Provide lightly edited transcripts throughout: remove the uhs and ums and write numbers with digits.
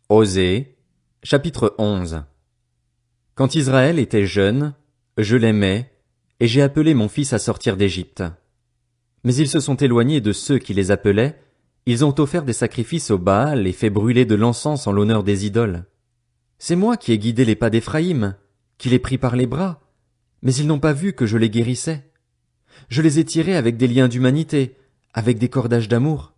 Osée, chapitre 11. Quand Israël était jeune, je l'aimais, et j'ai appelé mon fils à sortir d'Égypte. Mais ils se sont éloignés de ceux qui les appelaient, ils ont offert des sacrifices au Baal et fait brûler de l'encens en l'honneur des idoles. C'est moi qui ai guidé les pas d'Éphraïm, qui les pris par les bras, mais ils n'ont pas vu que je les guérissais. Je les ai tirés avec des liens d'humanité, avec des cordages d'amour.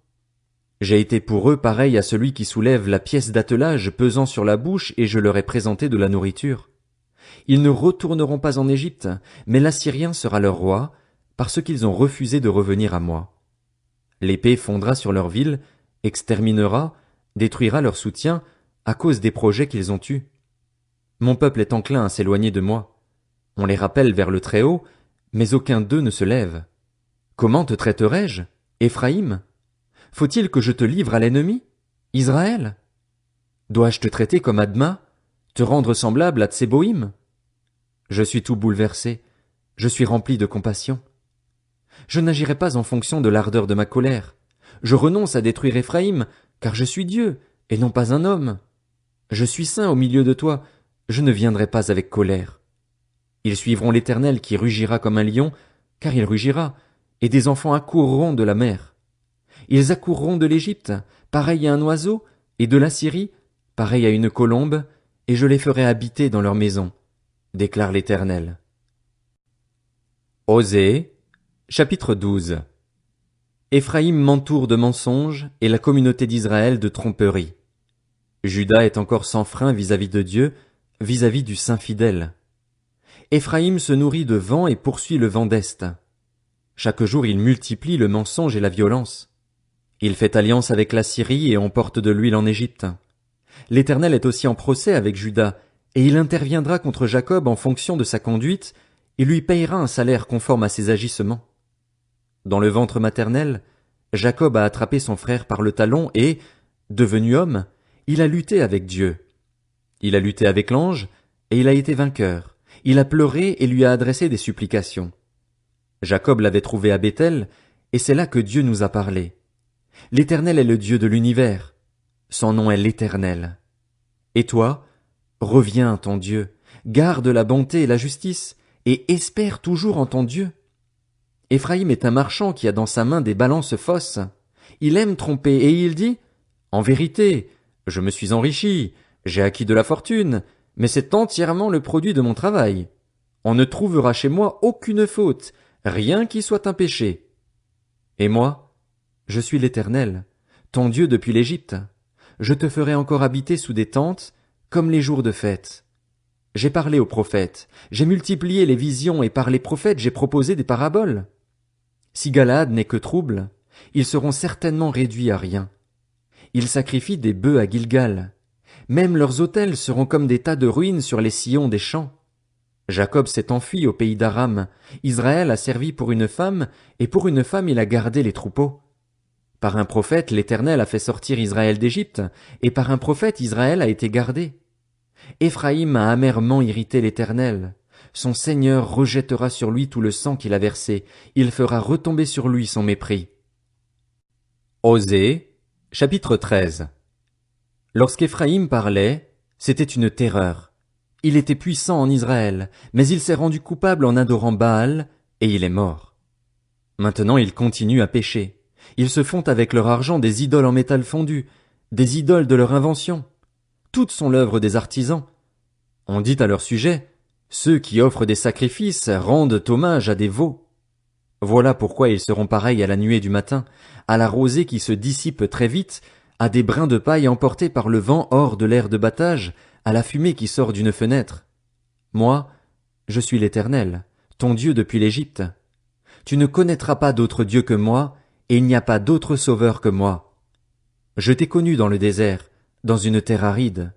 J'ai été pour eux pareil à celui qui soulève la pièce d'attelage pesant sur la bouche et je leur ai présenté de la nourriture. Ils ne retourneront pas en Égypte, mais l'Assyrien sera leur roi, parce qu'ils ont refusé de revenir à moi. L'épée fondra sur leur ville, exterminera, détruira leur soutien, à cause des projets qu'ils ont eus. Mon peuple est enclin à s'éloigner de moi. On les rappelle vers le Très-Haut, mais aucun d'eux ne se lève. Comment te traiterai-je, Éphraïm? Faut-il que je te livre à l'ennemi, Israël? Dois-je te traiter comme Adma, te rendre semblable à Tséboïm? Je suis tout bouleversé, je suis rempli de compassion. Je n'agirai pas en fonction de l'ardeur de ma colère. Je renonce à détruire Éphraïm, car je suis Dieu, et non pas un homme. Je suis saint au milieu de toi, je ne viendrai pas avec colère. Ils suivront l'Éternel qui rugira comme un lion, car il rugira, et des enfants accourront de la mer. Ils accourront de l'Égypte, pareil à un oiseau, et de l'Assyrie, pareil à une colombe, et je les ferai habiter dans leurs maisons, déclare l'Éternel. Osée, chapitre 12. Éphraïm m'entoure de mensonges, et la communauté d'Israël de tromperies. Juda est encore sans frein vis-à-vis de Dieu, vis-à-vis du Saint fidèle. Éphraïm se nourrit de vent et poursuit le vent d'Est. Chaque jour il multiplie le mensonge et la violence. Il fait alliance avec la Syrie et emporte de l'huile en Égypte. L'Éternel est aussi en procès avec Juda, et il interviendra contre Jacob en fonction de sa conduite, et lui payera un salaire conforme à ses agissements. Dans le ventre maternel, Jacob a attrapé son frère par le talon et, devenu homme, il a lutté avec Dieu. Il a lutté avec l'ange, et il a été vainqueur. Il a pleuré et lui a adressé des supplications. Jacob l'avait trouvé à Béthel, et c'est là que Dieu nous a parlé. L'Éternel est le Dieu de l'univers. Son nom est l'Éternel. Et toi, reviens à ton Dieu, garde la bonté et la justice, et espère toujours en ton Dieu. Éphraïm est un marchand qui a dans sa main des balances fausses. Il aime tromper, et il dit, « En vérité, je me suis enrichi, j'ai acquis de la fortune, mais c'est entièrement le produit de mon travail. On ne trouvera chez moi aucune faute, rien qui soit un péché. Et moi, je suis l'Éternel, ton Dieu depuis l'Égypte. Je te ferai encore habiter sous des tentes, comme les jours de fête. J'ai parlé aux prophètes, j'ai multiplié les visions et par les prophètes j'ai proposé des paraboles. Si Galaad n'est que trouble, ils seront certainement réduits à rien. Ils sacrifient des bœufs à Gilgal. Même leurs autels seront comme des tas de ruines sur les sillons des champs. Jacob s'est enfui au pays d'Aram. Israël a servi pour une femme, et pour une femme il a gardé les troupeaux. Par un prophète, l'Éternel a fait sortir Israël d'Égypte, et par un prophète, Israël a été gardé. Éphraïm a amèrement irrité l'Éternel. Son Seigneur rejettera sur lui tout le sang qu'il a versé. Il fera retomber sur lui son mépris. Osée, chapitre 13. Lorsqu'Éphraïm parlait, c'était une terreur. Il était puissant en Israël, mais il s'est rendu coupable en adorant Baal, et il est mort. Maintenant il continue à pécher. Ils se font avec leur argent des idoles en métal fondu, des idoles de leur invention. Toutes sont l'œuvre des artisans. On dit à leur sujet, ceux qui offrent des sacrifices rendent hommage à des veaux. Voilà pourquoi ils seront pareils à la nuée du matin, à la rosée qui se dissipe très vite, à des brins de paille emportés par le vent hors de l'air de battage, à la fumée qui sort d'une fenêtre. Moi, je suis l'Éternel, ton Dieu depuis l'Égypte. Tu ne connaîtras pas d'autre Dieu que moi, et il n'y a pas d'autre sauveur que moi. Je t'ai connu dans le désert, dans une terre aride.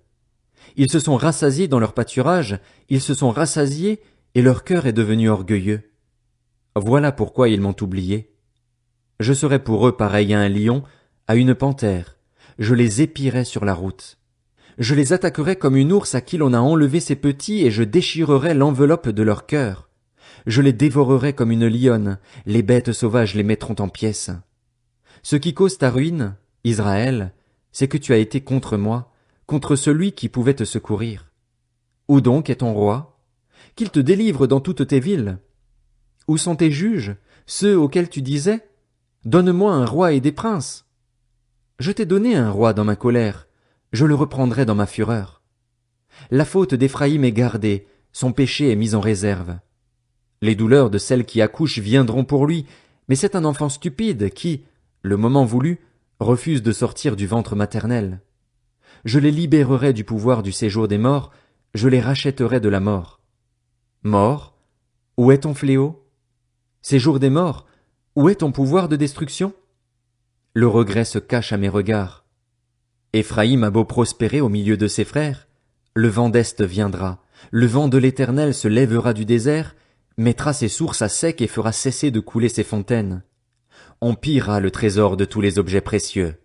Ils se sont rassasiés dans leur pâturage, ils se sont rassasiés, et leur cœur est devenu orgueilleux. Voilà pourquoi ils m'ont oublié. Je serai pour eux pareil à un lion, à une panthère. Je les épierai sur la route. Je les attaquerai comme une ours à qui l'on a enlevé ses petits, et je déchirerai l'enveloppe de leur cœur. Je les dévorerai comme une lionne, les bêtes sauvages les mettront en pièces. Ce qui cause ta ruine, Israël, c'est que tu as été contre moi, contre celui qui pouvait te secourir? Où donc est ton roi? Qu'il te délivre dans toutes tes villes. Où sont tes juges, ceux auxquels tu disais, donne-moi un roi et des princes? Je t'ai donné un roi dans ma colère, je le reprendrai dans ma fureur. La faute d'Éphraïm est gardée, son péché est mis en réserve. Les douleurs de celle qui accouche viendront pour lui, mais c'est un enfant stupide qui, le moment voulu, refuse de sortir du ventre maternel. Je les libérerai du pouvoir du séjour des morts, je les rachèterai de la mort. Mort, où est ton fléau? Séjour des morts, où est ton pouvoir de destruction? Le regret se cache à mes regards. Éphraïm a beau prospérer au milieu de ses frères, le vent d'Est viendra, le vent de l'Éternel se lèvera du désert, mettra ses sources à sec et fera cesser de couler ses fontaines. On pillera le trésor de tous les objets précieux.